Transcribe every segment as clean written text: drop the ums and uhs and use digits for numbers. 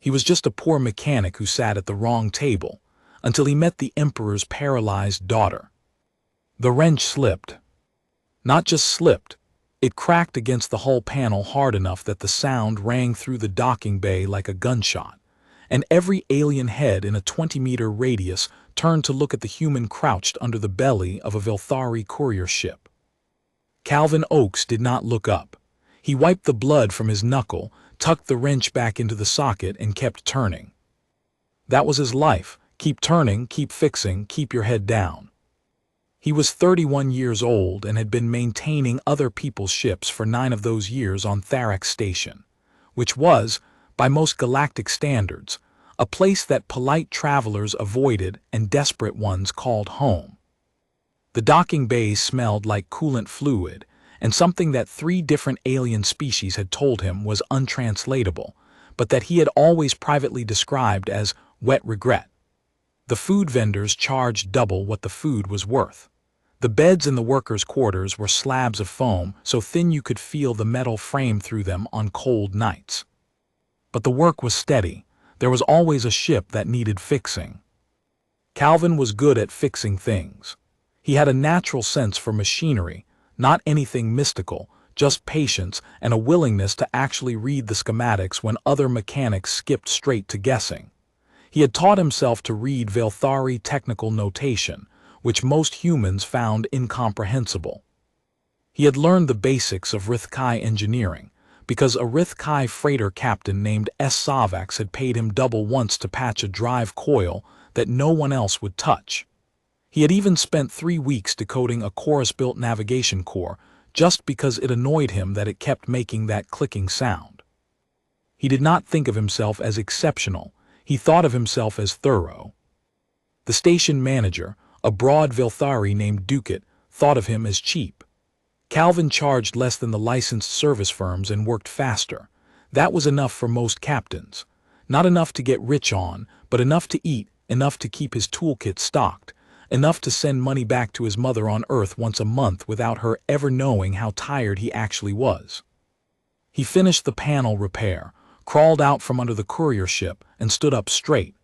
He was just a poor mechanic who sat at the wrong table, until he met the Emperor's paralyzed daughter. The wrench slipped. Not just slipped, it cracked against the hull panel hard enough that the sound rang through the docking bay like a gunshot, and every alien head in a 20-meter radius turned to look at the human crouched under the belly of a Vilthari courier ship. Calvin Oakes did not look up. He wiped the blood from his knuckle, tucked the wrench back into the socket, and kept turning. That was his life. Keep turning, keep fixing, keep your head down. He was 31 years old and had been maintaining other people's ships for 9 of those years on Tharax Station, which was, by most galactic standards, a place that polite travelers avoided and desperate ones called home. The docking bays smelled like coolant fluid, and something that 3 different alien species had told him was untranslatable, but that he had always privately described as wet regret. The food vendors charged double what the food was worth. The beds in the workers' quarters were slabs of foam so thin you could feel the metal frame through them on cold nights. But the work was steady. There was always a ship that needed fixing. Calvin was good at fixing things. He had a natural sense for machinery, not anything mystical, just patience and a willingness to actually read the schematics when other mechanics skipped straight to guessing. He had taught himself to read Vilthari technical notation, which most humans found incomprehensible. He had learned the basics of Rithkai engineering, because a Rithkai freighter captain named S. Savax had paid him double once to patch a drive coil that no one else would touch. He had even spent 3 weeks decoding a Chorus-built navigation core just because it annoyed him that it kept making that clicking sound. He did not think of himself as exceptional. He thought of himself as thorough. The station manager, a broad Vilthari named Ducat, thought of him as cheap. Calvin charged less than the licensed service firms and worked faster. That was enough for most captains. Not enough to get rich on, but enough to eat, enough to keep his toolkit stocked, enough to send money back to his mother on Earth once a month without her ever knowing how tired he actually was. He finished the panel repair, crawled out from under the courier ship, and stood up straight.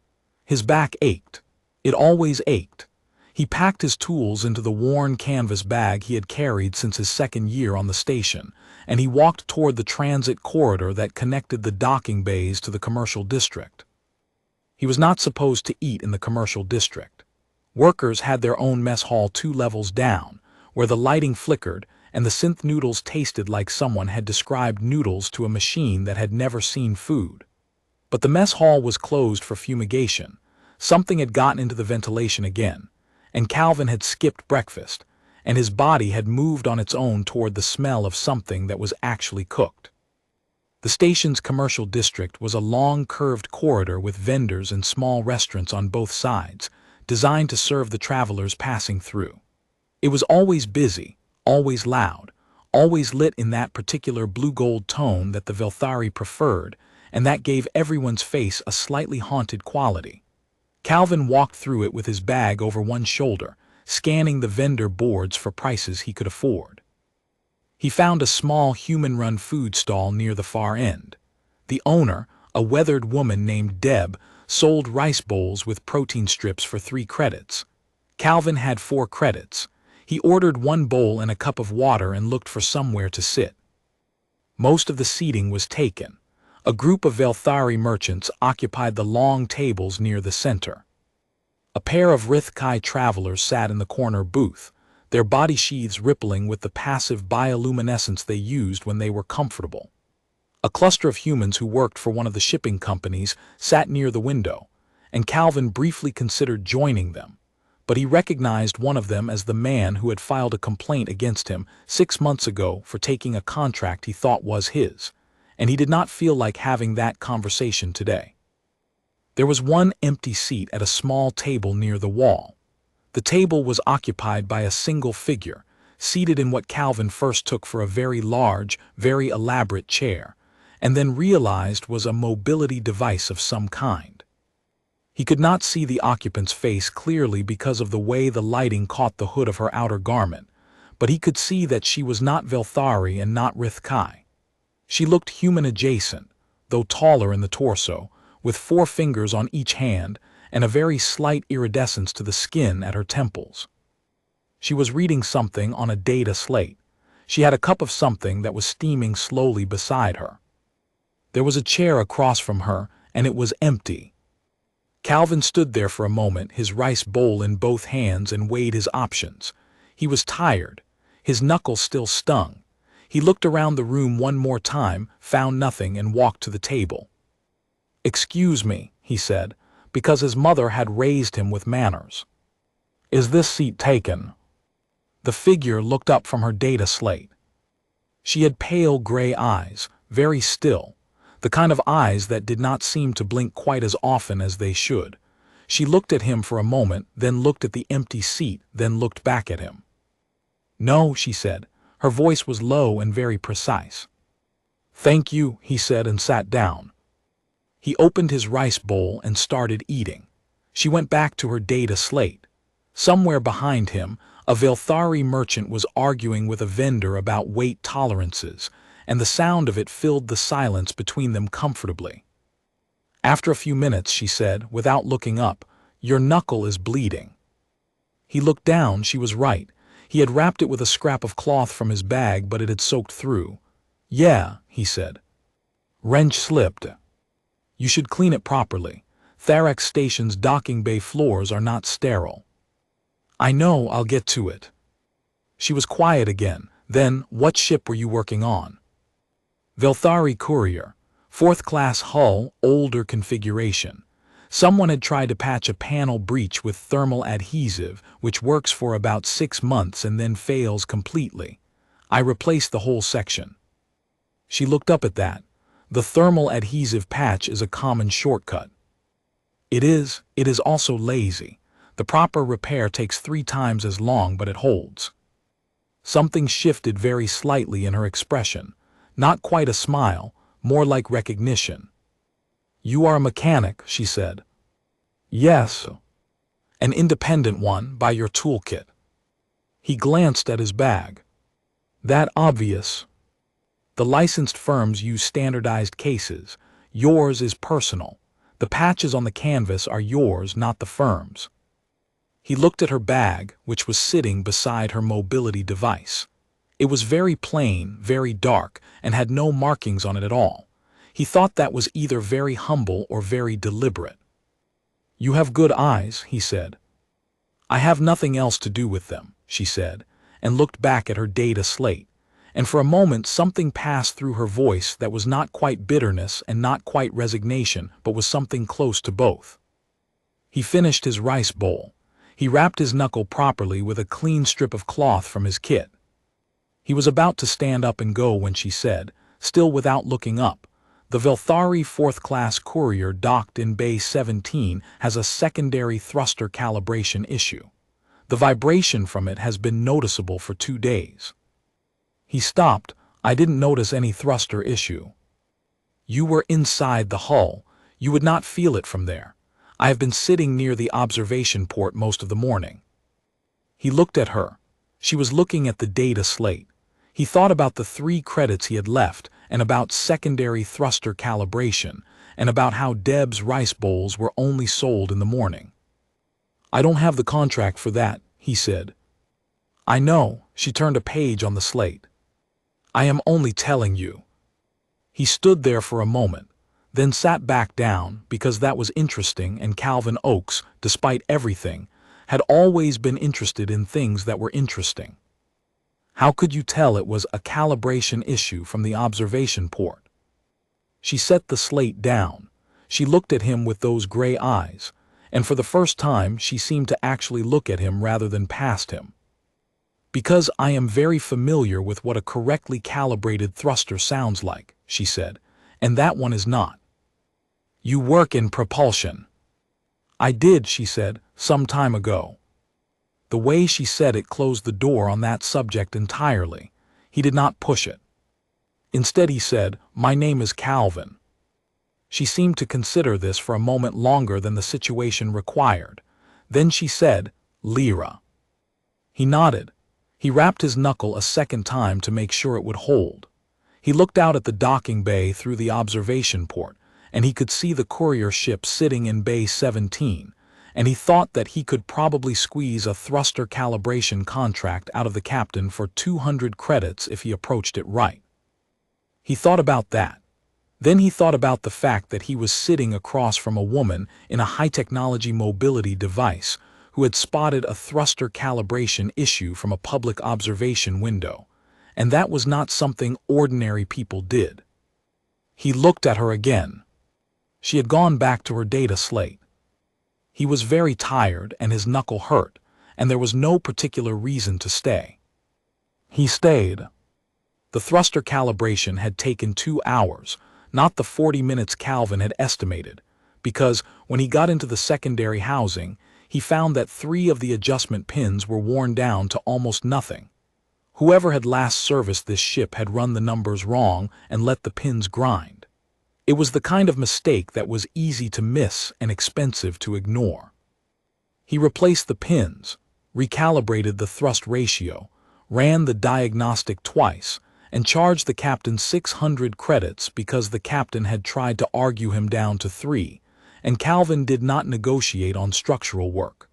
His back ached. It always ached. He packed his tools into the worn canvas bag he had carried since his 2nd year on the station, and he walked toward the transit corridor that connected the docking bays to the commercial district. He was not supposed to eat in the commercial district. Workers had their own mess hall 2 levels down, where the lighting flickered and the synth noodles tasted like someone had described noodles to a machine that had never seen food. But the mess hall was closed for fumigation. Something had gotten into the ventilation again, and Calvin had skipped breakfast, and his body had moved on its own toward the smell of something that was actually cooked. The station's commercial district was a long curved corridor with vendors and small restaurants on both sides, designed to serve the travelers passing through. It was always busy, always loud, always lit in that particular blue-gold tone that the Vilthari preferred, and that gave everyone's face a slightly haunted quality. Calvin walked through it with his bag over one shoulder, scanning the vendor boards for prices he could afford. He found a small human-run food stall near the far end. The owner, a weathered woman named Deb, sold rice bowls with protein strips for 3 credits. Calvin had 4 credits. He ordered 1 bowl and a cup of water and looked for somewhere to sit. Most of the seating was taken. A group of Vilthari merchants occupied the long tables near the center. A pair of Rithkai travelers sat in the corner booth, their body sheaths rippling with the passive bioluminescence they used when they were comfortable. A cluster of humans who worked for one of the shipping companies sat near the window, and Calvin briefly considered joining them, but he recognized one of them as the man who had filed a complaint against him 6 months ago for taking a contract he thought was his, and he did not feel like having that conversation today. There was one empty seat at a small table near the wall. The table was occupied by a single figure, seated in what Calvin first took for a very large, very elaborate chair, and then realized was a mobility device of some kind. He could not see the occupant's face clearly because of the way the lighting caught the hood of her outer garment, but he could see that she was not Vilthari and not Rithkai. She looked human adjacent, though taller in the torso, with 4 fingers on each hand and a very slight iridescence to the skin at her temples. She was reading something on a data slate. She had a cup of something that was steaming slowly beside her. There was a chair across from her, and it was empty. Calvin stood there for a moment, his rice bowl in both hands, and weighed his options. He was tired. His knuckles still stung. He looked around the room one more time, found nothing, and walked to the table. "Excuse me," he said, because his mother had raised him with manners. "Is this seat taken?" The figure looked up from her data slate. She had pale gray eyes, very still, the kind of eyes that did not seem to blink quite as often as they should. She looked at him for a moment, then looked at the empty seat, then looked back at him. "No," she said. Her voice was low and very precise. "Thank you," he said, and sat down. He opened his rice bowl and started eating. She went back to her data slate. Somewhere behind him, a Velthari merchant was arguing with a vendor about weight tolerances, and the sound of it filled the silence between them comfortably. After a few minutes, she said, without looking up, "Your knuckle is bleeding." He looked down. She was right. He had wrapped it with a scrap of cloth from his bag, but it had soaked through. "Yeah," he said. "Wrench slipped. You should clean it properly. Tharax Station's docking bay floors are not sterile." "I know, I'll get to it." She was quiet again. Then, "What ship were you working on?" "Velthari Courier. 4th class hull, older configuration. Someone had tried to patch a panel breach with thermal adhesive, which works for about 6 months and then fails completely. I replaced the whole section." She looked up at that. "The thermal adhesive patch is a common shortcut." It is also lazy. The proper repair takes 3 times as long, but it holds." Something shifted very slightly in her expression. Not quite a smile, more like recognition. "You are a mechanic," she said. "Yes." "An independent one, by your toolkit." He glanced at his bag. "That obvious?" "The licensed firms use standardized cases. Yours is personal. The patches on the canvas are yours, not the firm's." He looked at her bag, which was sitting beside her mobility device. It was very plain, very dark, and had no markings on it at all. He thought that was either very humble or very deliberate. "You have good eyes," he said. "I have nothing else to do with them," she said, and looked back at her data slate. And for a moment something passed through her voice that was not quite bitterness and not quite resignation, but was something close to both. He finished his rice bowl. He wrapped his knuckle properly with a clean strip of cloth from his kit. He was about to stand up and go when she said, still without looking up, "The Velthari 4th class Courier docked in Bay 17 has a secondary thruster calibration issue. The vibration from it has been noticeable for 2 days." He stopped. "I didn't notice any thruster issue." "You were inside the hull. You would not feel it from there. I have been sitting near the observation port most of the morning." He looked at her. She was looking at the data slate. He thought about the 3 credits he had left, and about secondary thruster calibration, and about how Deb's rice bowls were only sold in the morning. "I don't have the contract for that," he said. "I know." She turned a page on the slate. "I am only telling you." He stood there for a moment, then sat back down, because that was interesting, and Calvin Oakes, despite everything, had always been interested in things that were interesting. How could you tell it was a calibration issue from the observation port? She set the slate down. She looked at him with those gray eyes, and for the first time she seemed to actually look at him rather than past him. "Because I am very familiar with what a correctly calibrated thruster sounds like," she said, "and that one is not." "You work in propulsion." "I did," she said, "some time ago." The way she said it closed the door on that subject entirely. He did not push it. Instead he said, "My name is Calvin." She seemed to consider this for a moment longer than the situation required. Then she said, "Lyra." He nodded. He rapped his knuckle a second time to make sure it would hold. He looked out at the docking bay through the observation port, and he could see the courier ship sitting in Bay 17, and he thought that he could probably squeeze a thruster calibration contract out of the captain for 200 credits if he approached it right. He thought about that. Then he thought about the fact that he was sitting across from a woman in a high-technology mobility device who had spotted a thruster calibration issue from a public observation window, and that was not something ordinary people did. He looked at her again. She had gone back to her data slate. He was very tired and his knuckle hurt, and there was no particular reason to stay. He stayed. The thruster calibration had taken 2 hours, not the 40 minutes Calvin had estimated, because when he got into the secondary housing, he found that 3 of the adjustment pins were worn down to almost nothing. Whoever had last serviced this ship had run the numbers wrong and let the pins grind. It was the kind of mistake that was easy to miss and expensive to ignore. He replaced the pins, recalibrated the thrust ratio, ran the diagnostic twice, and charged the captain 600 credits because the captain had tried to argue him down to 3, and Calvin did not negotiate on structural work.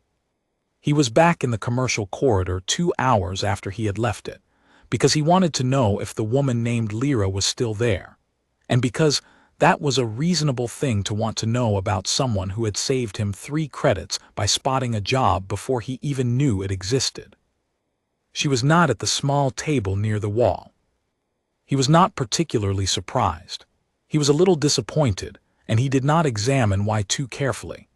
He was back in the commercial corridor 2 hours after he had left it, because he wanted to know if the woman named Lyra was still there, and because that was a reasonable thing to want to know about someone who had saved him 3 credits by spotting a job before he even knew it existed. She was not at the small table near the wall. He was not particularly surprised. He was a little disappointed, and he did not examine why too carefully.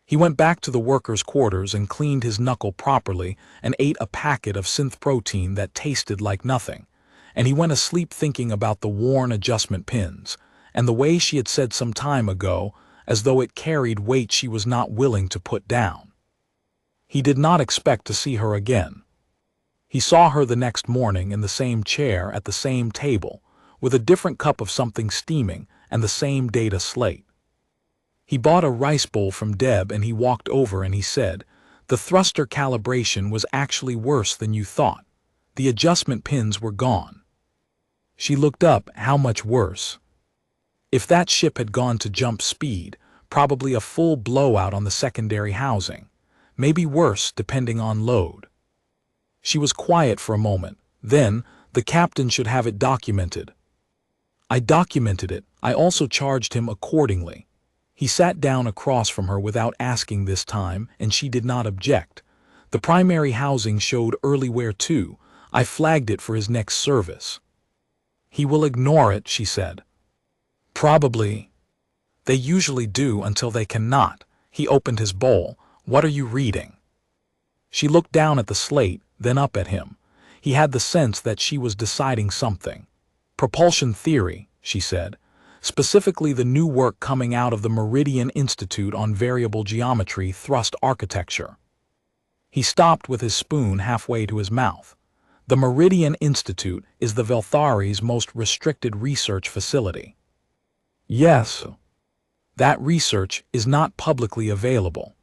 He went back to the workers' quarters and cleaned his knuckle properly and ate a packet of synth protein that tasted like nothing, and he went asleep thinking about the worn adjustment pins and the way she had said some time ago, as though it carried weight she was not willing to put down. He did not expect to see her again. He saw her the next morning in the same chair at the same table, with a different cup of something steaming and the same data slate. He bought a rice bowl from Deb and he walked over and he said, "The thruster calibration was actually worse than you thought. The adjustment pins were gone." She looked up. How much worse? If that ship had gone to jump speed, probably a full blowout on the secondary housing, maybe worse depending on load. She was quiet for a moment. Then, the captain should have it documented. I documented it. I also charged him accordingly. He sat down across from her without asking this time, and she did not object. The primary housing showed early wear too. I flagged it for his next service. He will ignore it, she said. Probably. They usually do until they cannot. He opened his bowl. What are you reading? She looked down at the slate, then up at him. He had the sense that she was deciding something. Propulsion theory, she said. Specifically the new work coming out of the Meridian Institute on Variable Geometry Thrust Architecture. He stopped with his spoon halfway to his mouth. The Meridian Institute is the Velthari's most restricted research facility. Yes. That research is not publicly available.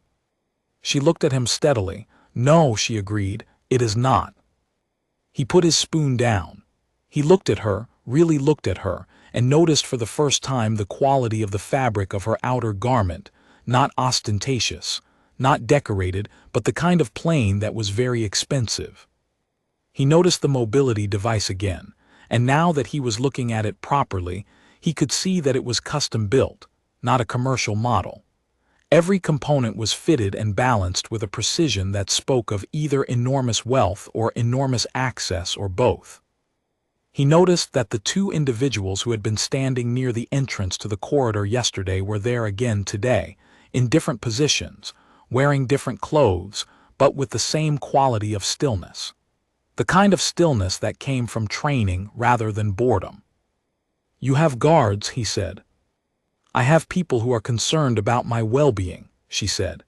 She looked at him steadily. No, she agreed, it is not. He put his spoon down. He looked at her, really looked at her, and noticed for the first time the quality of the fabric of her outer garment, not ostentatious, not decorated, but the kind of plain that was very expensive. He noticed the mobility device again, and now that he was looking at it properly, he could see that it was custom-built, not a commercial model. Every component was fitted and balanced with a precision that spoke of either enormous wealth or enormous access or both. He noticed that the 2 individuals who had been standing near the entrance to the corridor yesterday were there again today, in different positions, wearing different clothes, but with the same quality of stillness. The kind of stillness that came from training rather than boredom. "You have guards," he said. "I have people who are concerned about my well-being," she said.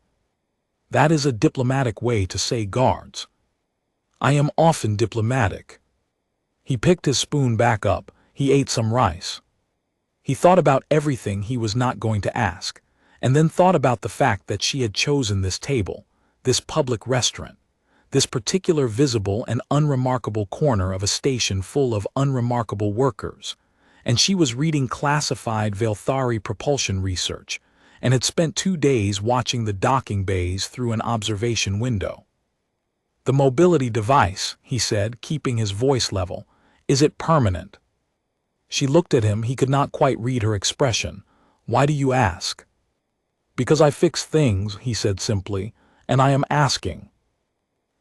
That is a diplomatic way to say guards. I am often diplomatic. He picked his spoon back up. He ate some rice. He thought about everything he was not going to ask, and then thought about the fact that she had chosen this table, this public restaurant, this particular visible and unremarkable corner of a station full of unremarkable workers, and she was reading classified Velthari propulsion research, and had spent 2 days watching the docking bays through an observation window. "The mobility device," he said, keeping his voice level, "is it permanent?" She looked at him. He could not quite read her expression. "Why do you ask?" "Because I fix things," he said simply, "and I am asking."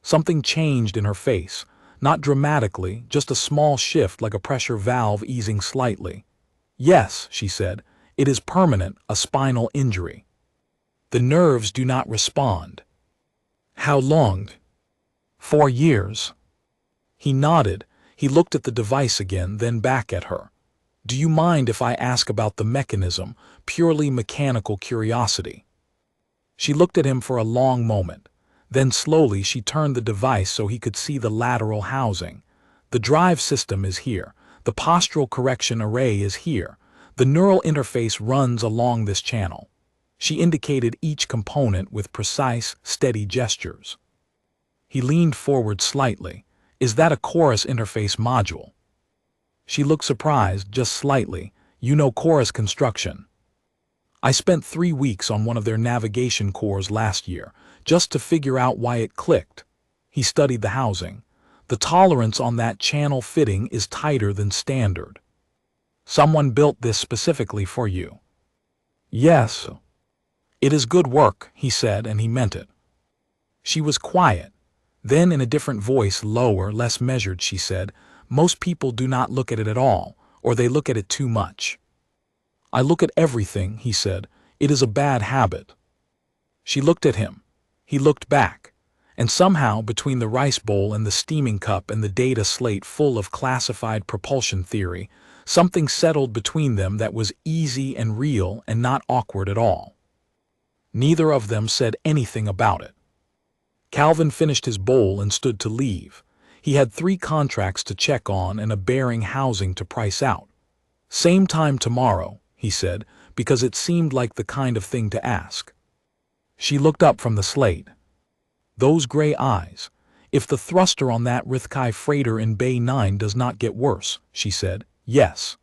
Something changed in her face, not dramatically, just a small shift like a pressure valve easing slightly. "Yes," she said, "it is permanent, a spinal injury. The nerves do not respond." "How long?" "4 years." He nodded. He looked at the device again, then back at her. "Do you mind if I ask about the mechanism, purely mechanical curiosity?" She looked at him for a long moment. Then slowly she turned the device so he could see the lateral housing. "The drive system is here. The postural correction array is here. The neural interface runs along this channel." She indicated each component with precise, steady gestures. He leaned forward slightly. "Is that a chorus interface module?" She looked surprised, just slightly. "You know chorus construction?" "I spent 3 weeks on one of their navigation cores last year, just to figure out why it clicked." He studied the housing. "The tolerance on that channel fitting is tighter than standard." "Someone built this specifically for you?" "Yes." "It is good work," he said, and he meant it. She was quiet. Then in a different voice, lower, less measured, she said, "Most people do not look at it at all, or they look at it too much." "I look at everything," he said. "It is a bad habit." She looked at him. He looked back. And somehow, between the rice bowl and the steaming cup and the data slate full of classified propulsion theory, something settled between them that was easy and real and not awkward at all. Neither of them said anything about it. Calvin finished his bowl and stood to leave. He had 3 contracts to check on and a bearing housing to price out. "Same time tomorrow," he said, because it seemed like the kind of thing to ask. She looked up from the slate. Those gray eyes. "If the thruster on that Rithkai freighter in Bay 9 does not get worse," she said, "yes."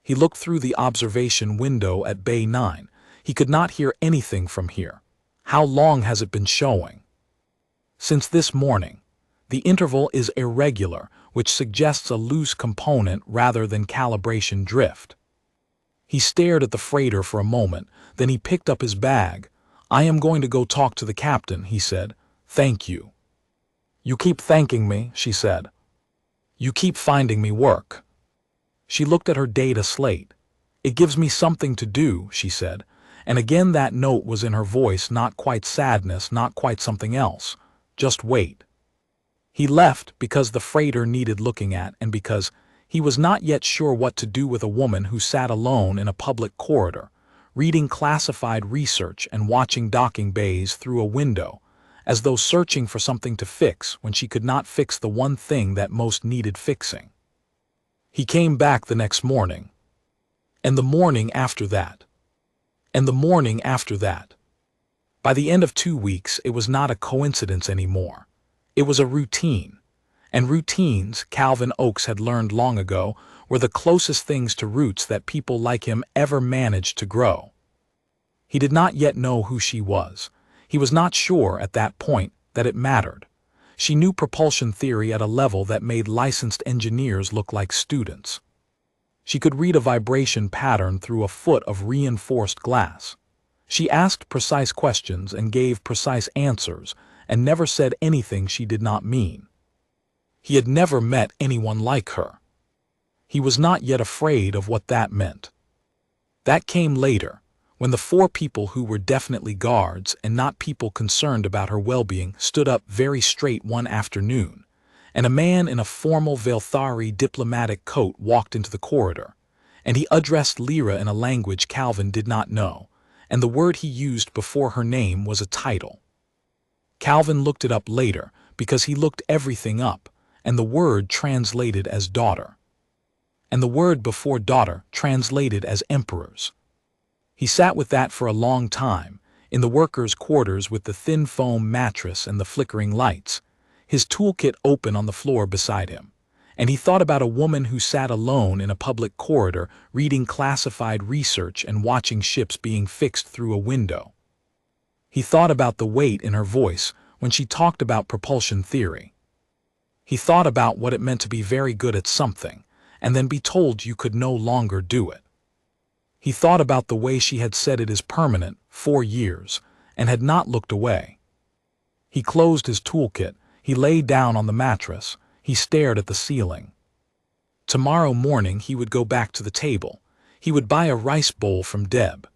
He looked through the observation window at Bay 9. He could not hear anything from here. "How long has it been showing?" "Since this morning. The interval is irregular, which suggests a loose component rather than calibration drift." He stared at the freighter for a moment, then he picked up his bag. "I am going to go talk to the captain," he said. "Thank you." "You keep thanking me," she said. "You keep finding me work." She looked at her data slate. "It gives me something to do," she said, and again that note was in her voice, not quite sadness, not quite something else. "Just wait." He left because the freighter needed looking at and because he was not yet sure what to do with a woman who sat alone in a public corridor, reading classified research and watching docking bays through a window, as though searching for something to fix when she could not fix the one thing that most needed fixing. He came back the next morning. And the morning after that. And the morning after that. By the end of 2 weeks, it was not a coincidence anymore. It was a routine. And routines, Calvin Oakes had learned long ago, were the closest things to roots that people like him ever managed to grow. He did not yet know who she was. He was not sure at that point that it mattered. She knew propulsion theory at a level that made licensed engineers look like students. She could read a vibration pattern through a foot of reinforced glass. She asked precise questions and gave precise answers, and never said anything she did not mean. He had never met anyone like her. He was not yet afraid of what that meant. That came later, when the 4 people who were definitely guards and not people concerned about her well-being stood up very straight one afternoon, and a man in a formal Velthari diplomatic coat walked into the corridor, and he addressed Lyra in a language Calvin did not know, and the word he used before her name was a title. Calvin looked it up later because he looked everything up, and the word translated as daughter. And the word before daughter translated as emperors. He sat with that for a long time, in the workers' quarters with the thin foam mattress and the flickering lights, his toolkit open on the floor beside him, and he thought about a woman who sat alone in a public corridor reading classified research and watching ships being fixed through a window. He thought about the weight in her voice when she talked about propulsion theory. He thought about what it meant to be very good at something, and then be told you could no longer do it. He thought about the way she had said it is permanent, 4 years, and had not looked away. He closed his toolkit, he lay down on the mattress, he stared at the ceiling. Tomorrow morning he would go back to the table. He would buy a rice bowl from Deb.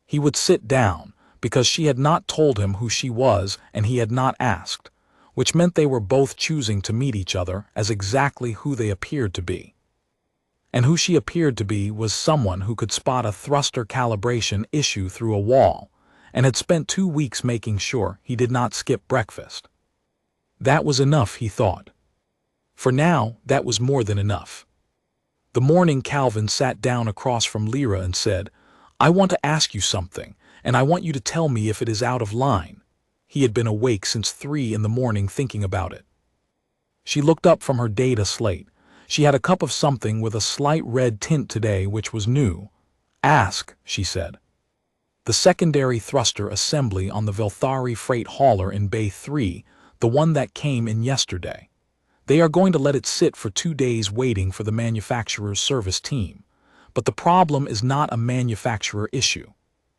He would sit down, because she had not told him who she was and he had not asked, which meant they were both choosing to meet each other as exactly who they appeared to be. And who she appeared to be was someone who could spot a thruster calibration issue through a wall, and had spent 2 weeks making sure he did not skip breakfast. That was enough, he thought. For now, that was more than enough. The morning Calvin sat down across from Lyra and said, "I want to ask you something, and I want you to tell me if it is out of line." He had been awake since 3 in the morning thinking about it. She looked up from her data slate. She had a cup of something with a slight red tint today which was new. "Ask," she said. "The secondary thruster assembly on the Velthari freight hauler in Bay 3, the one that came in yesterday. They are going to let it sit for 2 days waiting for the manufacturer's service team. But the problem is not a manufacturer issue.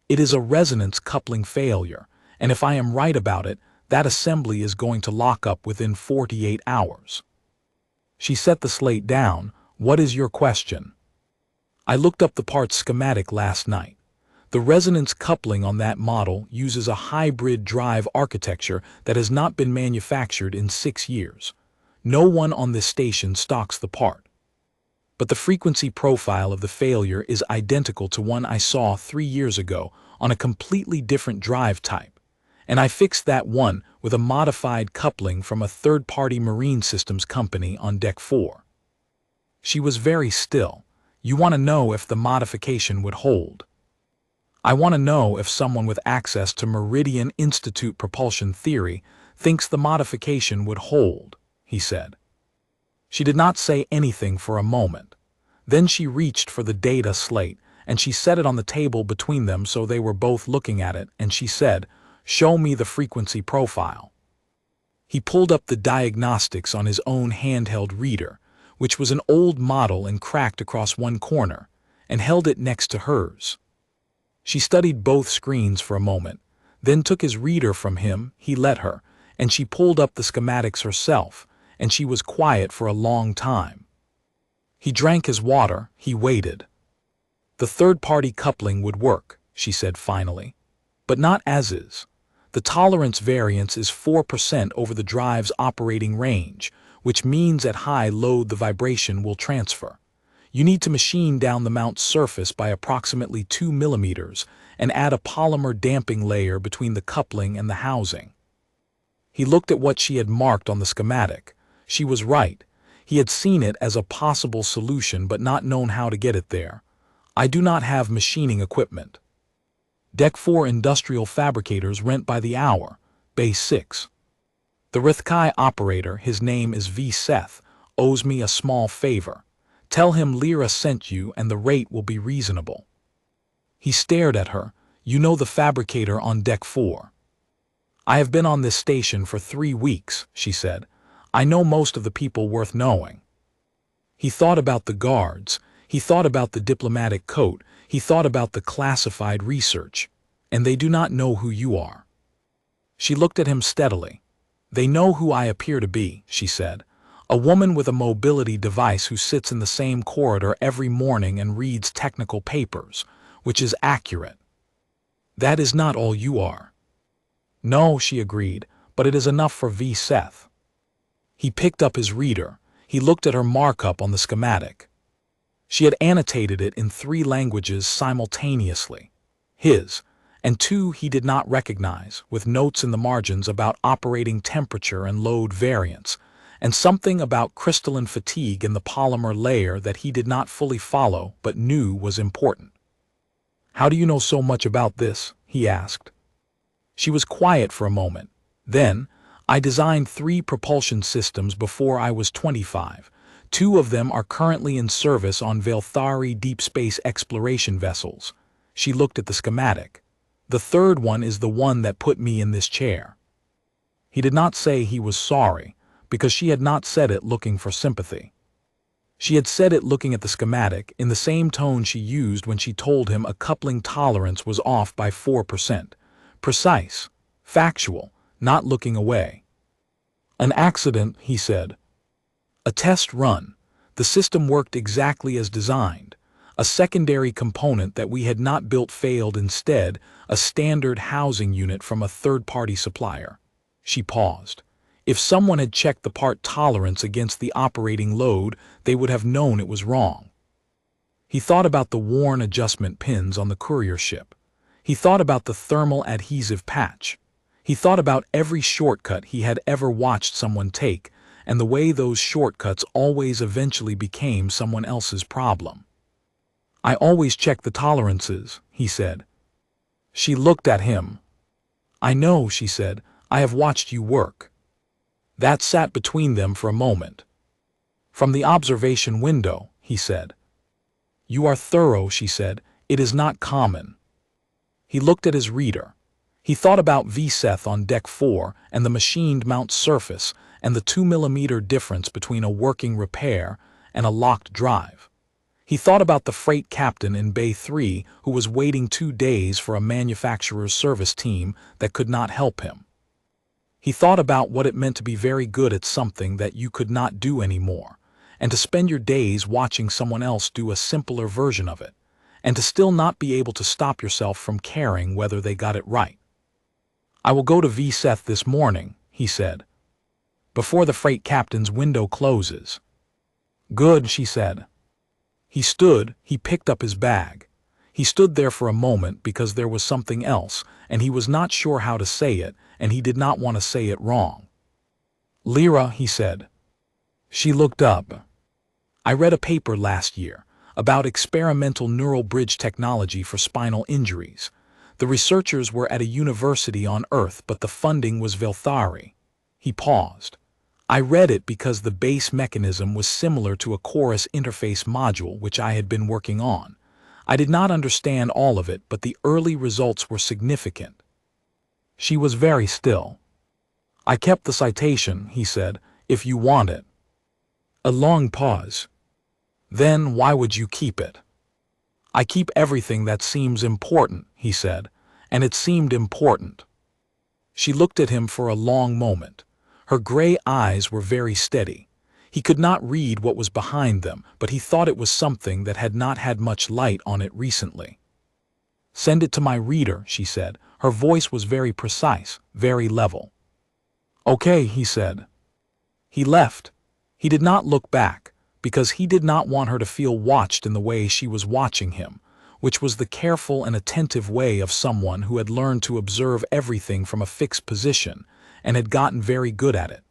It is a resonance coupling failure, and if I am right about it, that assembly is going to lock up within 48 hours. She set the slate down. "What is your question?" "I looked up the part's schematic last night. The resonance coupling on that model uses a hybrid drive architecture that has not been manufactured in 6 years. No one on this station stocks the part. But the frequency profile of the failure is identical to one I saw 3 years ago on a completely different drive type, and I fixed that one with a modified coupling from a third-party marine systems company on Deck 4. She was very still. "You want to know if the modification would hold?" "I want to know if someone with access to Meridian Institute propulsion theory thinks the modification would hold," he said. She did not say anything for a moment. Then she reached for the data slate, and she set it on the table between them so they were both looking at it, and she said, "Show me the frequency profile." He pulled up the diagnostics on his own handheld reader, which was an old model and cracked across one corner, and held it next to hers. She studied both screens for a moment, then took his reader from him. He let her, and she pulled up the schematics herself, and she was quiet for a long time. He drank his water, he waited. "The third-party coupling would work," she said finally, "but not as is. The tolerance variance is 4% over the drive's operating range, which means at high load the vibration will transfer. You need to machine down the mount's surface by approximately 2 millimeters and add a polymer damping layer between the coupling and the housing." He looked at what she had marked on the schematic. She was right. He had seen it as a possible solution but not known how to get it there. "I do not have machining equipment. Deck 4 industrial fabricators rent by the hour, Bay 6. The Rithkai operator, his name is V. Seth, owes me a small favor. Tell him Lyra sent you and the rate will be reasonable." He stared at her. "You know the fabricator on Deck 4. "I have been on this station for 3 weeks, she said. "I know most of the people worth knowing." He thought about the guards. He thought about the diplomatic coat. He thought about the classified research. "And they do not know who you are." She looked at him steadily. "They know who I appear to be," she said. "A woman with a mobility device who sits in the same corridor every morning and reads technical papers, which is accurate. That is not all you are." "No," she agreed, "but it is enough for V. Seth." He picked up his reader. He looked at her markup on the schematic. She had annotated it in 3 languages simultaneously. His, and 2 he did not recognize, with notes in the margins about operating temperature and load variance, and something about crystalline fatigue in the polymer layer that he did not fully follow but knew was important. "How do you know so much about this?" he asked. She was quiet for a moment. Then, "I designed 3 propulsion systems before I was 25, 2 of them are currently in service on Velthari deep space exploration vessels. She looked at the schematic. The 3rd one is the one that put me in this chair. He did not say he was sorry, because she had not said it looking for sympathy. She had said it looking at the schematic in the same tone she used when she told him a coupling tolerance was off by 4%. Precise, factual, not looking away. An accident, he said. A test run. The system worked exactly as designed. A secondary component that we had not built failed instead, a standard housing unit from a third-party supplier. She paused. If someone had checked the part tolerance against the operating load, they would have known it was wrong. He thought about the worn adjustment pins on the courier ship. He thought about the thermal adhesive patch. He thought about every shortcut he had ever watched someone take, and the way those shortcuts always eventually became someone else's problem. I always check the tolerances, he said. She looked at him. I know, she said. I have watched you work. That sat between them for a moment. From the observation window, he said. You are thorough, she said. It is not common. He looked at his reader. He thought about VSETH on Deck 4 and the machined mount surface and the 2mm difference between a working repair and a locked drive. He thought about the freight captain in Bay 3 who was waiting 2 days for a manufacturer's service team that could not help him. He thought about what it meant to be very good at something that you could not do anymore, and to spend your days watching someone else do a simpler version of it, and to still not be able to stop yourself from caring whether they got it right. I will go to VSETH this morning, he said, before the freight captain's window closes. Good, she said. He stood, he picked up his bag. He stood there for a moment because there was something else, and he was not sure how to say it, and he did not want to say it wrong. Lyra, he said. She looked up. I read a paper last year about experimental neural bridge technology for spinal injuries. The researchers were at a university on Earth, but the funding was Velthari. He paused. I read it because the base mechanism was similar to a chorus interface module which I had been working on. I did not understand all of it, but the early results were significant. She was very still. I kept the citation, he said, if you want it. A long pause. Then why would you keep it? I keep everything that seems important, he said, and it seemed important. She looked at him for a long moment. Her gray eyes were very steady. He could not read what was behind them, but he thought it was something that had not had much light on it recently. Send it to my reader, she said. Her voice was very precise, very level. Okay, he said. He left. He did not look back, because he did not want her to feel watched in the way she was watching him, which was the careful and attentive way of someone who had learned to observe everything from a fixed position and had gotten very good at it.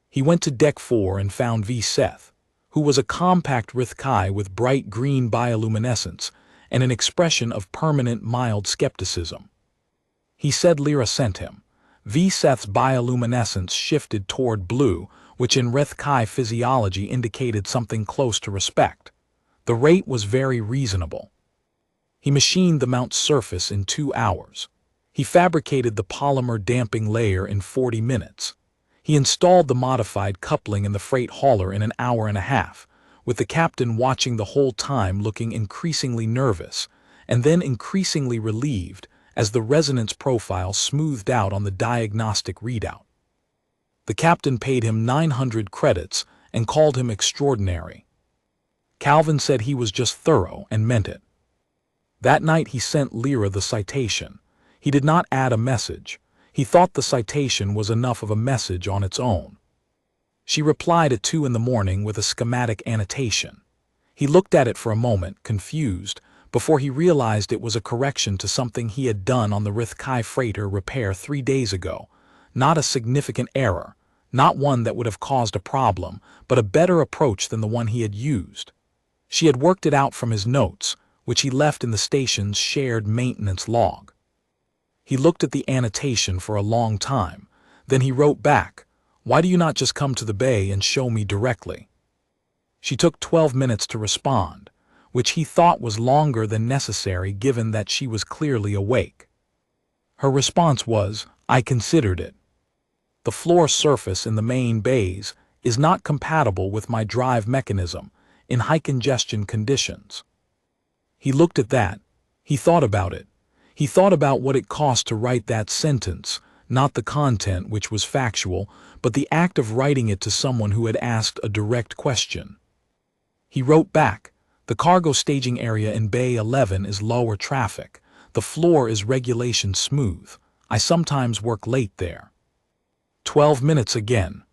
He went to Deck 4 and found VSETH, who was a compact Rithkai with bright green bioluminescence and an expression of permanent mild skepticism. He said Lyra sent him. VSETH's bioluminescence shifted toward blue, which in Rithkai physiology indicated something close to respect. The rate was very reasonable. He machined the mount surface in 2 hours. He fabricated the polymer damping layer in 40 minutes. He installed the modified coupling in the freight hauler in an hour and a half, with the captain watching the whole time looking increasingly nervous, and then increasingly relieved as the resonance profile smoothed out on the diagnostic readout. The captain paid him 900 credits and called him extraordinary. Calvin said he was just thorough and meant it. That night he sent Lyra the citation. He did not add a message. He thought the citation was enough of a message on its own. She replied at 2 in the morning with a schematic annotation. He looked at it for a moment, confused, before he realized it was a correction to something he had done on the Rithkai freighter repair 3 days ago. Not a significant error, not one that would have caused a problem, but a better approach than the one he had used. She had worked it out from his notes, which he left in the station's shared maintenance log. He looked at the annotation for a long time. Then he wrote back, "Why do you not just come to the bay and show me directly?" She took 12 minutes to respond, which he thought was longer than necessary given that she was clearly awake. Her response was, "I considered it. The floor surface in the main bays is not compatible with my drive mechanism in high congestion conditions." He looked at that. He thought about it. He thought about what it cost to write that sentence, not the content, which was factual, but the act of writing it to someone who had asked a direct question. He wrote back, "The cargo staging area in Bay 11 is lower traffic. The floor is regulation smooth. I sometimes work late there." 12 minutes again.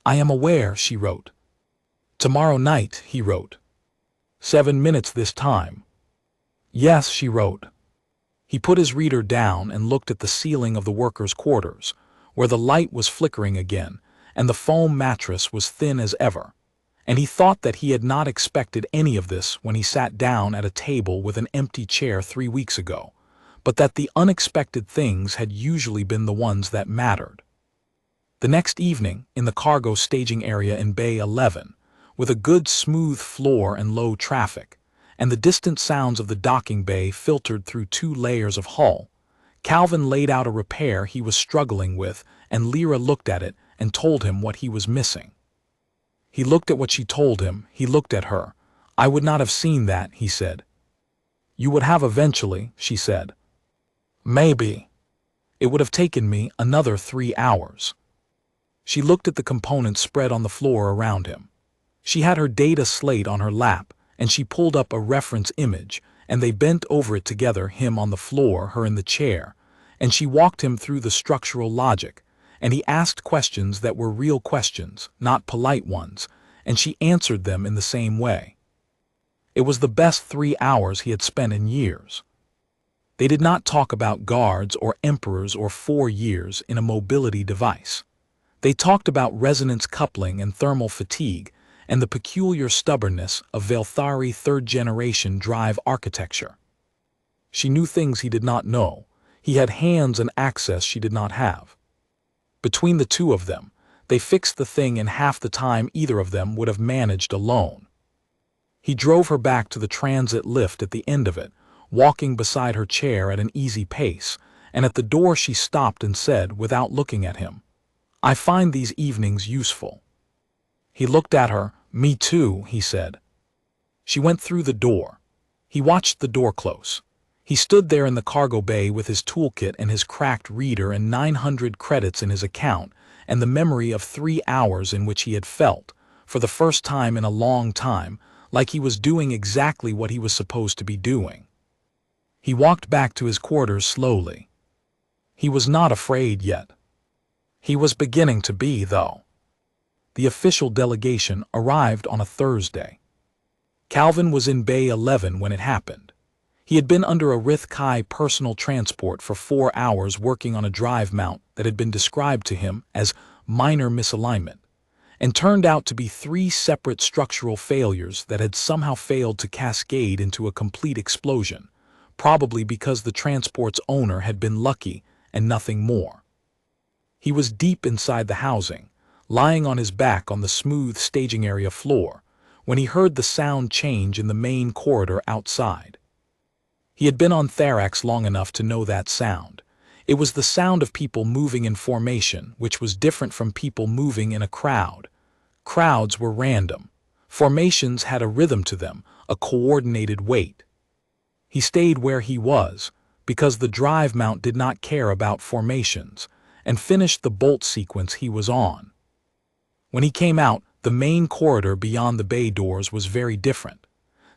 "I am aware," she wrote. "Tomorrow night," he wrote. 7 minutes this time. "Yes," she wrote. He put his reader down and looked at the ceiling of the workers' quarters, where the light was flickering again, and the foam mattress was thin as ever. And he thought that he had not expected any of this when he sat down at a table with an empty chair 3 weeks ago, but that the unexpected things had usually been the ones that mattered. The next evening, in the cargo staging area in Bay 11, with a good smooth floor and low traffic, and the distant sounds of the docking bay filtered through 2 layers of hull, Calvin laid out a repair he was struggling with, and Lyra looked at it and told him what he was missing. He looked at what she told him. He looked at her. "I would not have seen that," he said. "You would have eventually," she said. "Maybe. It would have taken me another 3 hours." She looked at the components spread on the floor around him. She had her data slate on her lap, and she pulled up a reference image, and they bent over it together, him on the floor, her in the chair, and she walked him through the structural logic, and he asked questions that were real questions, not polite ones, and she answered them in the same way. It was the best 3 hours he had spent in years. They did not talk about guards or emperors or 4 years in a mobility device. They talked about resonance coupling and thermal fatigue and the peculiar stubbornness of Velthari third-generation drive architecture. She knew things he did not know. He had hands and access she did not have. Between the two of them, they fixed the thing in half the time either of them would have managed alone. He drove her back to the transit lift at the end of it, walking beside her chair at an easy pace, and at the door she stopped and said, without looking at him, "I find these evenings useful." He looked at her. "Me too," he said. She went through the door. He watched the door close. He stood there in the cargo bay with his toolkit and his cracked reader and 900 credits in his account and the memory of 3 hours in which he had felt, for the first time in a long time, like he was doing exactly what he was supposed to be doing. He walked back to his quarters slowly. He was not afraid yet. He was beginning to be, though. The official delegation arrived on a Thursday. Calvin was in Bay 11 when it happened. He had been under a Rith-Kai personal transport for 4 hours working on a drive mount that had been described to him as minor misalignment, and turned out to be 3 separate structural failures that had somehow failed to cascade into a complete explosion, probably because the transport's owner had been lucky and nothing more. He was deep inside the housing, lying on his back on the smooth staging area floor, when he heard the sound change in the main corridor outside. He had been on Therax long enough to know that sound. It was the sound of people moving in formation, which was different from people moving in a crowd. Crowds were random. Formations had a rhythm to them, a coordinated weight. He stayed where he was, because the drive mount did not care about formations, and finished the bolt sequence he was on. When he came out, the main corridor beyond the bay doors was very different.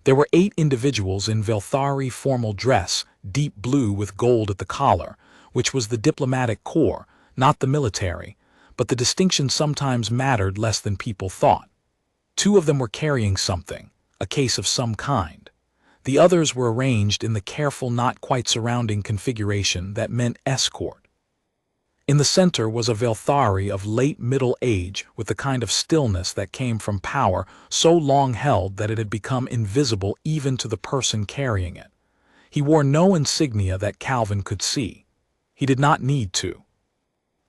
There were 8 individuals in Velthari formal dress, deep blue with gold at the collar, which was the diplomatic corps, not the military, but the distinction sometimes mattered less than people thought. 2 of them were carrying something, a case of some kind. The others were arranged in the careful, not quite surrounding configuration that meant escort. In the center was a Velthari of late middle age with the kind of stillness that came from power so long held that it had become invisible even to the person carrying it. He wore no insignia that Calvin could see. He did not need to.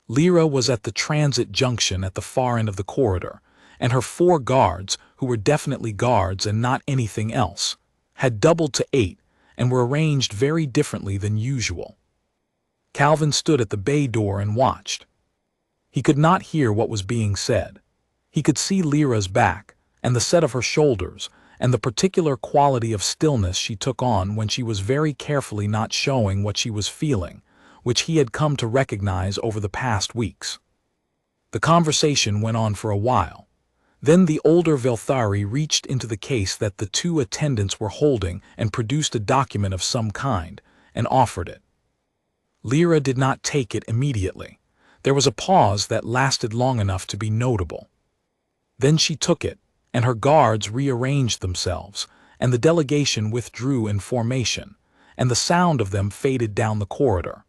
Lyra was at the transit junction at the far end of the corridor, and her 4 guards, who were definitely guards and not anything else, had doubled to 8 and were arranged very differently than usual. Calvin stood at the bay door and watched. He could not hear what was being said. He could see Lyra's back, and the set of her shoulders, and the particular quality of stillness she took on when she was very carefully not showing what she was feeling, which he had come to recognize over the past weeks. The conversation went on for a while. Then the older Velthari reached into the case that the 2 attendants were holding and produced a document of some kind, and offered it. Lyra did not take it immediately. There was a pause that lasted long enough to be notable. Then she took it, and her guards rearranged themselves, and the delegation withdrew in formation, and the sound of them faded down the corridor.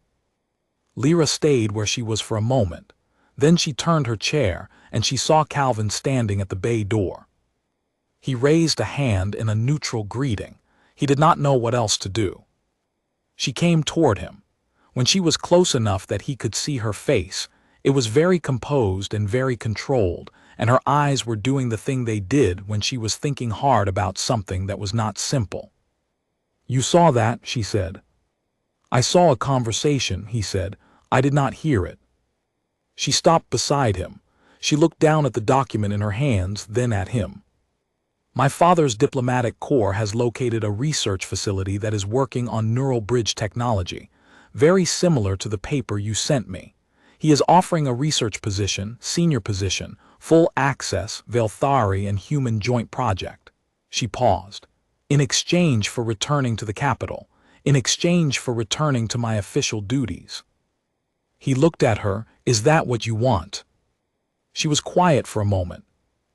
Lyra stayed where she was for a moment. Then she turned her chair, and she saw Calvin standing at the bay door. He raised a hand in a neutral greeting. He did not know what else to do. She came toward him. When she was close enough that he could see her face, it was very composed and very controlled, and her eyes were doing the thing they did when she was thinking hard about something that was not simple. "You saw that," she said. "I saw a conversation," he said. "I did not hear it." She stopped beside him. She looked down at the document in her hands, then at him. "My father's diplomatic corps has located a research facility that is working on neural bridge technology, very similar to the paper you sent me. He is offering a research position, senior position, full access, Velthari and human joint project." She paused. "In exchange for returning to the capital, in exchange for returning to my official duties." He looked at her. "Is that what you want?" She was quiet for a moment.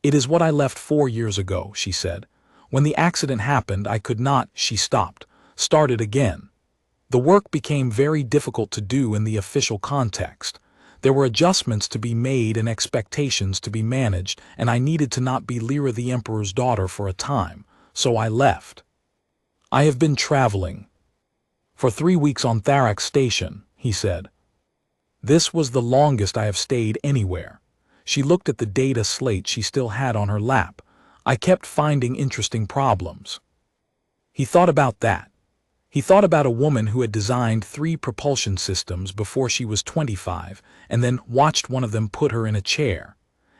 "It is what I left 4 years ago," she said. "When the accident happened, I could not." She stopped, started again. The work became very difficult to do in the official context. There were adjustments to be made and expectations to be managed, and I needed to not be Lyra the Emperor's daughter for a time, so I left. "I have been traveling for 3 weeks on Tharax Station," he said. "This was the longest I have stayed anywhere." She looked at the data slate she still had on her lap. "I kept finding interesting problems." He thought about that. He thought about a woman who had designed 3 propulsion systems before she was 25 and then watched one of them put her in a chair,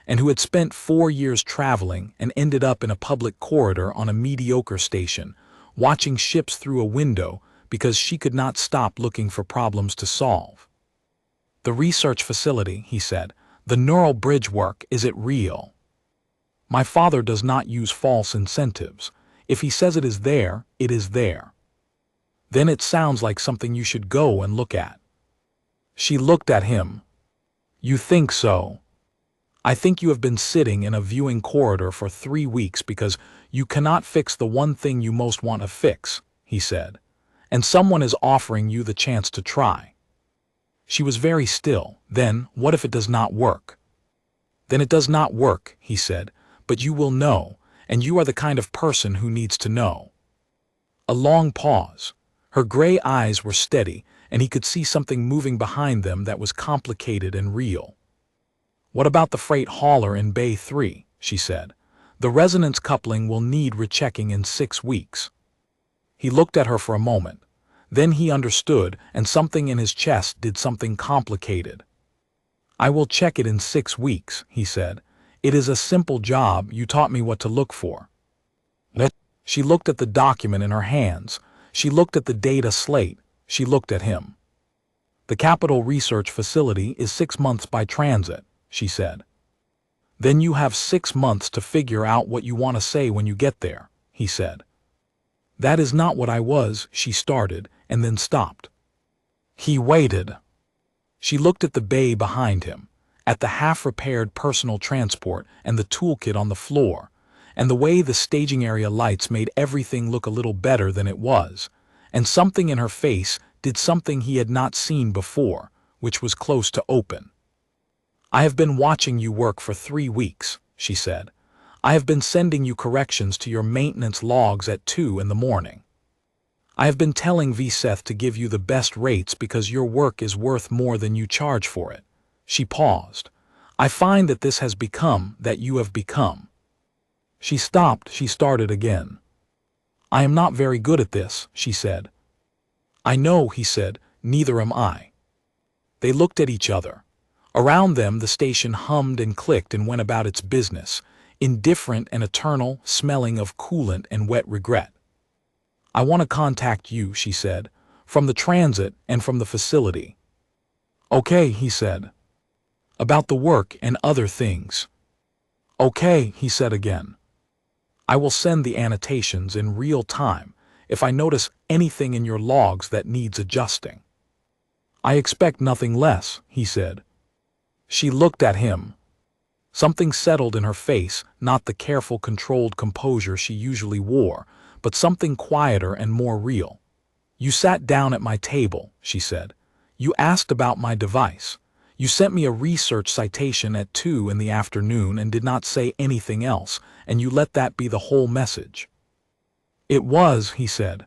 and who had spent 4 years traveling and ended up in a public corridor on a mediocre station, watching ships through a window because she could not stop looking for problems to solve. "The research facility," he said, "the neural bridge work, is it real?" "My father does not use false incentives. If he says it is there, it is there." "Then it sounds like something you should go and look at." She looked at him. "You think so?" "I think you have been sitting in a viewing corridor for 3 weeks because you cannot fix the one thing you most want to fix," he said, "and someone is offering you the chance to try." She was very still. "Then, what if it does not work?" "Then it does not work," he said, "but you will know, and you are the kind of person who needs to know." A long pause. Her gray eyes were steady, and he could see something moving behind them that was complicated and real. "What about the freight hauler in Bay 3, she said. "The resonance coupling will need rechecking in 6 weeks. He looked at her for a moment. Then he understood, and something in his chest did something complicated. "I will check it in 6 weeks, he said. "It is a simple job. You taught me what to look for." She looked at the document in her hands. She looked at the data slate. She looked at him. "The Capital Research Facility is 6 months by transit," she said. "Then you have 6 months to figure out what you want to say when you get there," he said. "That is not what I was," she started, and then stopped. He waited. She looked at the bay behind him, at the half-repaired personal transport and the toolkit on the floor, and the way the staging area lights made everything look a little better than it was, and something in her face did something he had not seen before, which was close to open. "I have been watching you work for 3 weeks, she said. "I have been sending you corrections to your maintenance logs at 2 in the morning. I have been telling Vseth to give you the best rates because your work is worth more than you charge for it." She paused. I find that this has become that you have become. She stopped, she started again. I am not very good at this, she said. I know, he said, neither am I. They looked at each other. Around them the station hummed and clicked and went about its business, indifferent and eternal, smelling of coolant and wet regret. I want to contact you, she said, from the transit and from the facility. Okay, he said. About the work and other things. Okay, he said again. I will send the annotations in real time if I notice anything in your logs that needs adjusting. I expect nothing less, he said. She looked at him. Something settled in her face, not the careful, controlled composure she usually wore, but something quieter and more real. You sat down at my table, she said. You asked about my device. You sent me a research citation at 2 in the afternoon and did not say anything else, and you let that be the whole message. It was, he said.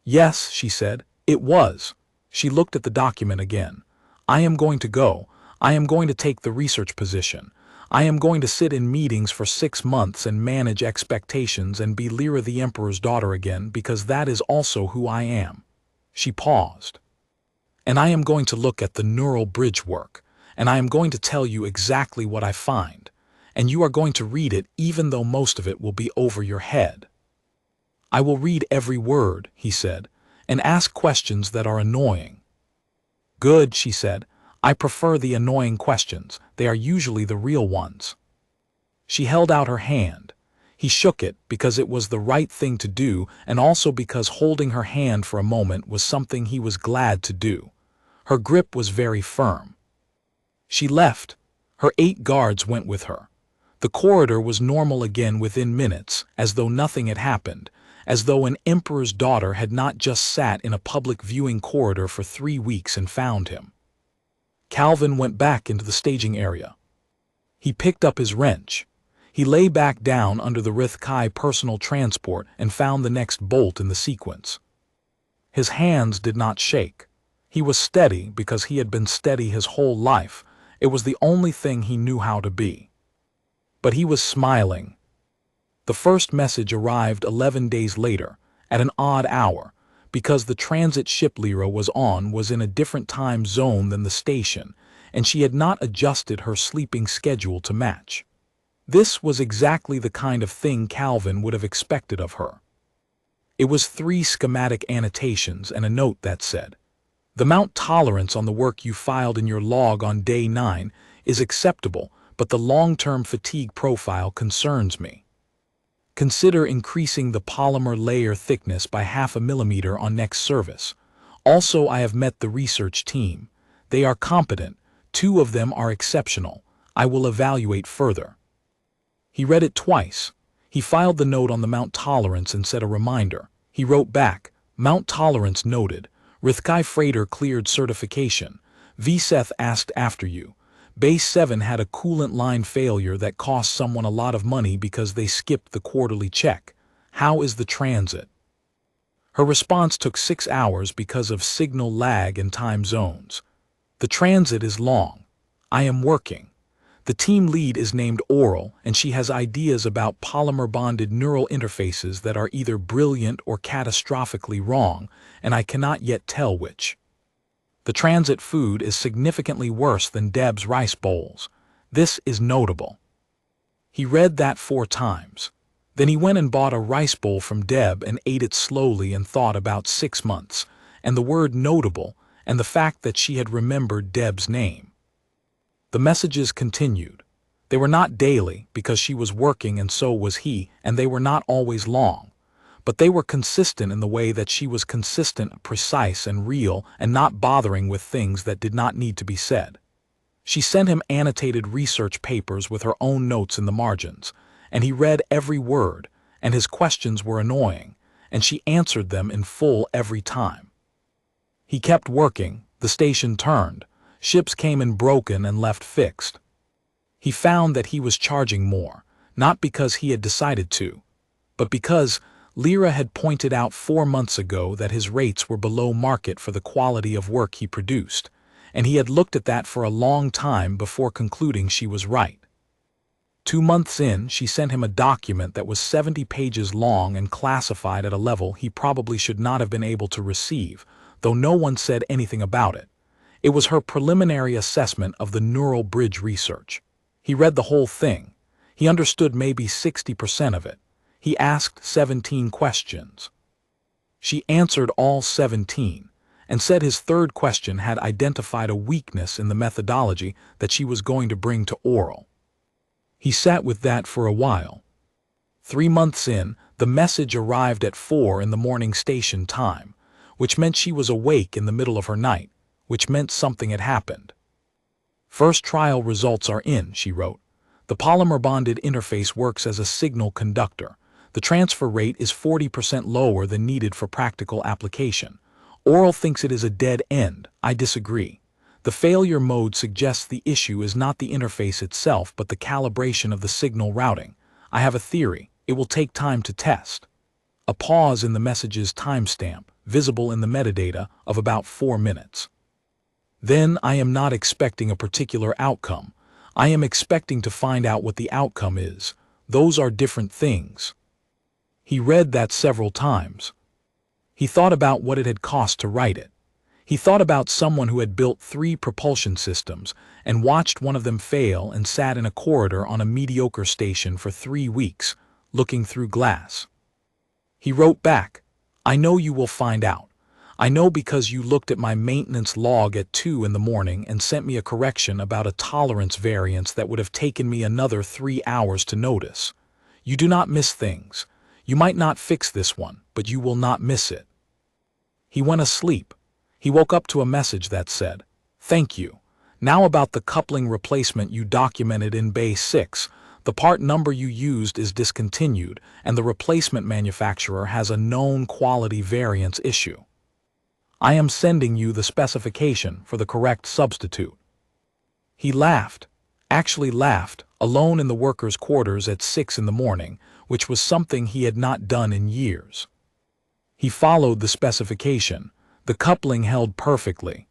Yes, she said, it was. She looked at the document again. I am going to go. I am going to take the research position. I am going to sit in meetings for 6 months and manage expectations and be Lyra the Emperor's daughter again because that is also who I am. She paused. And I am going to look at the neural bridge work, and I am going to tell you exactly what I find, and you are going to read it even though most of it will be over your head. I will read every word, he said, and ask questions that are annoying. Good, she said. I prefer the annoying questions. They are usually the real ones. She held out her hand. He shook it because it was the right thing to do and also because holding her hand for a moment was something he was glad to do. Her grip was very firm. She left. Her 8 guards went with her. The corridor was normal again within minutes, as though nothing had happened, as though an emperor's daughter had not just sat in a public viewing corridor for 3 weeks and found him. Calvin went back into the staging area. He picked up his wrench. He lay back down under the Rithkai personal transport and found the next bolt in the sequence. His hands did not shake. He was steady because he had been steady his whole life. It was the only thing he knew how to be. But he was smiling. The first message arrived 11 days later, at an odd hour, because the transit ship Lyra was on was in a different time zone than the station, and she had not adjusted her sleeping schedule to match. This was exactly the kind of thing Calvin would have expected of her. It was 3 schematic annotations and a note that said, "The mount tolerance on the work you filed in your log on day 9 is acceptable, but the long-term fatigue profile concerns me. Consider increasing the polymer layer thickness by 0.5 millimeter on next service. Also, I have met the research team. They are competent. 2 of them are exceptional. I will evaluate further." He read it twice. He filed the note on the mount tolerance and set a reminder. He wrote back, "Mount tolerance noted. Rithkai freighter cleared certification. VSETH asked after you. Base 7 had a coolant line failure that cost someone a lot of money because they skipped the quarterly check. How is the transit?" Her response took 6 hours because of signal lag and time zones. "The transit is long. I am working. The team lead is named Oral, and she has ideas about polymer-bonded neural interfaces that are either brilliant or catastrophically wrong, and I cannot yet tell which. The transit food is significantly worse than Deb's rice bowls. This is notable." He read that 4 times. Then he went and bought a rice bowl from Deb and ate it slowly and thought about 6 months, and the word notable, and the fact that she had remembered Deb's name. The messages continued. They were not daily because she was working and so was he, and they were not always long. But they were consistent in the way that she was consistent, precise, and real, and not bothering with things that did not need to be said. She sent him annotated research papers with her own notes in the margins, and he read every word, and his questions were annoying, and she answered them in full every time. He kept working. The station turned. Ships came in broken and left fixed. He found that he was charging more, not because he had decided to, but because Lyra had pointed out 4 months ago that his rates were below market for the quality of work he produced, and he had looked at that for a long time before concluding she was right. 2 months in, she sent him a document that was 70 pages long and classified at a level he probably should not have been able to receive, though no one said anything about it. It was her preliminary assessment of the neural bridge research. He read the whole thing. He understood maybe 60% of it. He asked 17 questions. She answered all 17, and said his third question had identified a weakness in the methodology that she was going to bring to oral. He sat with that for a while. 3 months in, the message arrived at 4 in the morning station time, which meant she was awake in the middle of her night, which meant something had happened. First trial results are in, she wrote. The polymer-bonded interface works as a signal conductor. The transfer rate is 40% lower than needed for practical application. Oral thinks it is a dead end. I disagree. The failure mode suggests the issue is not the interface itself but the calibration of the signal routing. I have a theory. It will take time to test. A pause in the message's timestamp, visible in the metadata, of about 4 minutes. Then I am not expecting a particular outcome. I am expecting to find out what the outcome is. Those are different things. He read that several times. He thought about what it had cost to write it. He thought about someone who had built 3 propulsion systems and watched one of them fail and sat in a corridor on a mediocre station for 3 weeks, looking through glass. He wrote back, I know you will find out. I know because you looked at my maintenance log at 2 in the morning and sent me a correction about a tolerance variance that would have taken me another 3 hours to notice. You do not miss things. You might not fix this one, but you will not miss it. He went asleep. He woke up to a message that said, Thank you. Now about the coupling replacement you documented in Bay 6, the part number you used is discontinued and the replacement manufacturer has a known quality variance issue. I am sending you the specification for the correct substitute. He laughed, actually laughed, alone in the workers' quarters at 6 in the morning, which was something he had not done in years. He followed the specification. The coupling held perfectly.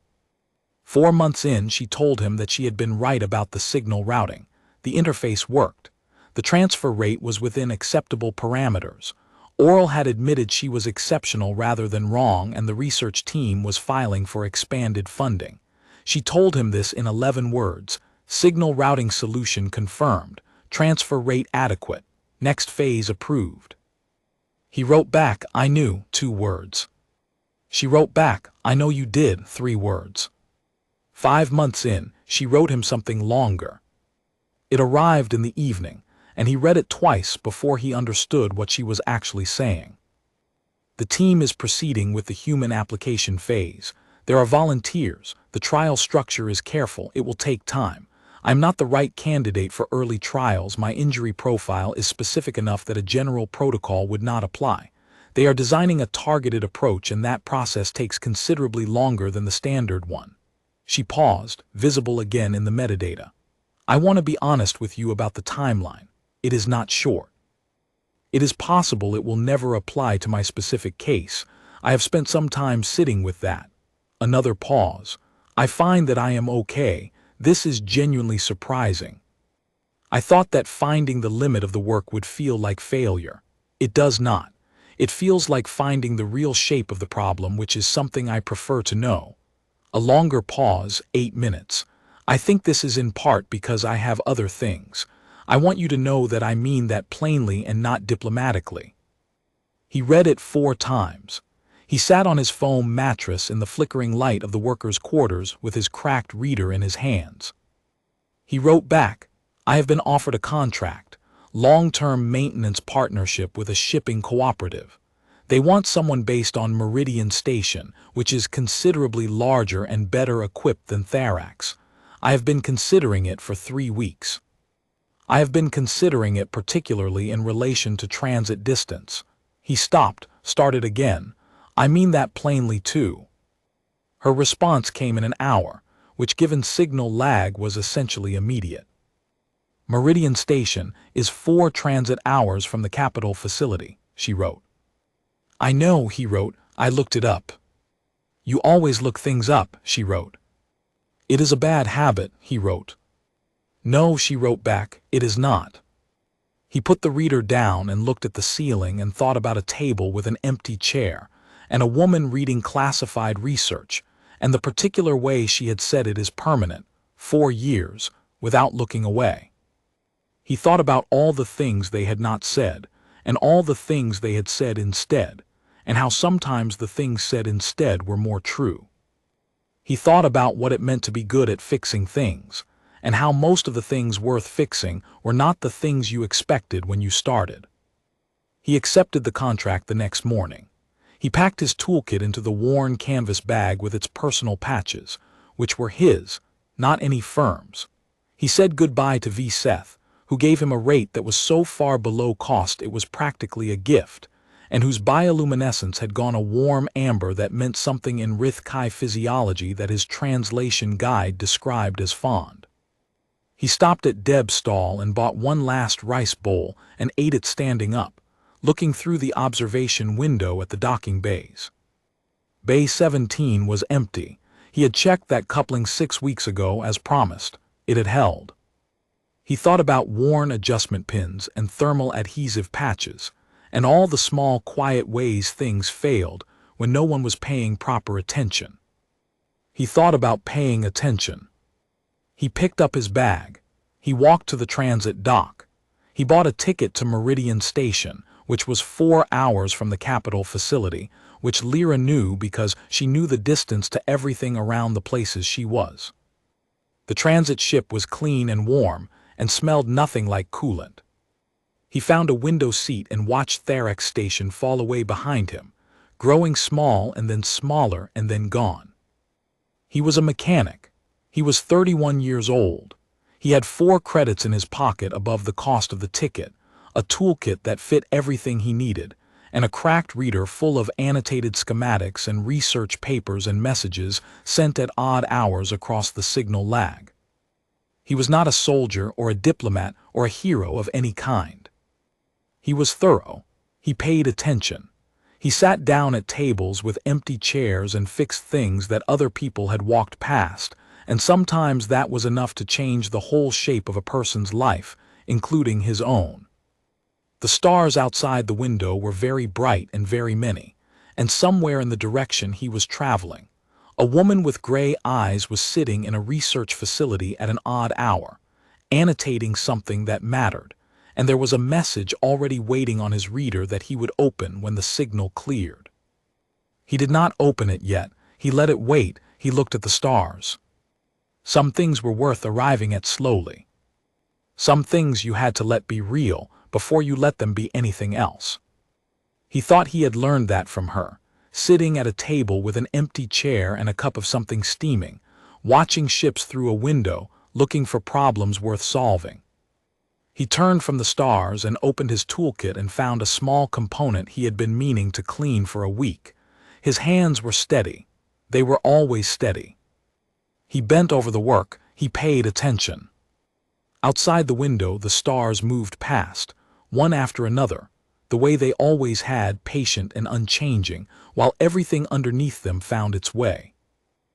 4 months in, she told him that she had been right about the signal routing. The interface worked. The transfer rate was within acceptable parameters. Oral had admitted she was exceptional rather than wrong, and the research team was filing for expanded funding. She told him this in 11 words. Signal routing solution confirmed. Transfer rate adequate. Next phase approved. He wrote back, I knew, 2 words. She wrote back, I know you did, 3 words. 5 months in, she wrote him something longer. It arrived in the evening, and he read it twice before he understood what she was actually saying. The team is proceeding with the human application phase. There are volunteers. The trial structure is careful. It will take time. I'm not the right candidate for early trials. My injury profile is specific enough that a general protocol would not apply. They are designing a targeted approach, and that process takes considerably longer than the standard one. She paused, visible again in the metadata. I want to be honest with you about the timeline. It is not short. It is possible it will never apply to my specific case. I have spent some time sitting with that. Another pause. I find that I am okay. This is genuinely surprising. I thought that finding the limit of the work would feel like failure. It does not. It feels like finding the real shape of the problem, which is something I prefer to know. A longer pause, 8 minutes. I think this is in part because I have other things. I want you to know that I mean that plainly and not diplomatically. He read it 4 times. He sat on his foam mattress in the flickering light of the workers' quarters with his cracked reader in his hands. He wrote back, I have been offered a contract. Long-term maintenance partnership with a shipping cooperative. They want someone based on Meridian Station, which is considerably larger and better equipped than Therax. I have been considering it for 3 weeks. I have been considering it particularly in relation to transit distance. He stopped, started again. I mean that plainly too. Her response came in an hour, which given signal lag was essentially immediate. Meridian Station is 4 transit hours from the capital facility, she wrote. I know, he wrote, I looked it up. You always look things up, she wrote. "It is a bad habit," he wrote. "No," she wrote back, "it is not." He put the reader down and looked at the ceiling and thought about a table with an empty chair, and a woman reading classified research, and the particular way she had said it is permanent, 4 years, without looking away. He thought about all the things they had not said, and all the things they had said instead, and how sometimes the things said instead were more true. He thought about what it meant to be good at fixing things, and how most of the things worth fixing were not the things you expected when you started. He accepted the contract the next morning. He packed his toolkit into the worn canvas bag with its personal patches, which were his, not any firm's. He said goodbye to V. Seth, who gave him a rate that was so far below cost it was practically a gift, and whose bioluminescence had gone a warm amber that meant something in Rith Kai physiology that his translation guide described as fond. He stopped at Deb's stall and bought one last rice bowl and ate it standing up, looking through the observation window at the docking bays. Bay 17 was empty. He had checked that coupling 6 weeks ago as promised. It had held. He thought about worn adjustment pins and thermal adhesive patches, and all the small, quiet ways things failed when no one was paying proper attention. He thought about paying attention. He picked up his bag. He walked to the transit dock. He bought a ticket to Meridian Station, which was 4 hours from the Capitol facility, which Lyra knew because she knew the distance to everything around the places she was. The transit ship was clean and warm and smelled nothing like coolant. He found a window seat and watched Therex Station fall away behind him, growing small and then smaller and then gone. He was a mechanic. He was 31 years old. He had 4 credits in his pocket above the cost of the ticket, a toolkit that fit everything he needed, and a cracked reader full of annotated schematics and research papers and messages sent at odd hours across the signal lag. He was not a soldier or a diplomat or a hero of any kind. He was thorough. He paid attention. He sat down at tables with empty chairs and fixed things that other people had walked past, and sometimes that was enough to change the whole shape of a person's life, including his own. The stars outside the window were very bright and very many, and somewhere in the direction he was traveling, a woman with gray eyes was sitting in a research facility at an odd hour, annotating something that mattered, and there was a message already waiting on his reader that he would open when the signal cleared. He did not open it yet. He let it wait. He looked at the stars. Some things were worth arriving at slowly. Some things you had to let be real before you let them be anything else. He thought he had learned that from her, sitting at a table with an empty chair and a cup of something steaming, watching ships through a window, looking for problems worth solving. He turned from the stars and opened his toolkit and found a small component he had been meaning to clean for a week. His hands were steady. They were always steady. He bent over the work. He paid attention. Outside the window, the stars moved past, one after another, the way they always had, patient and unchanging, while everything underneath them found its way.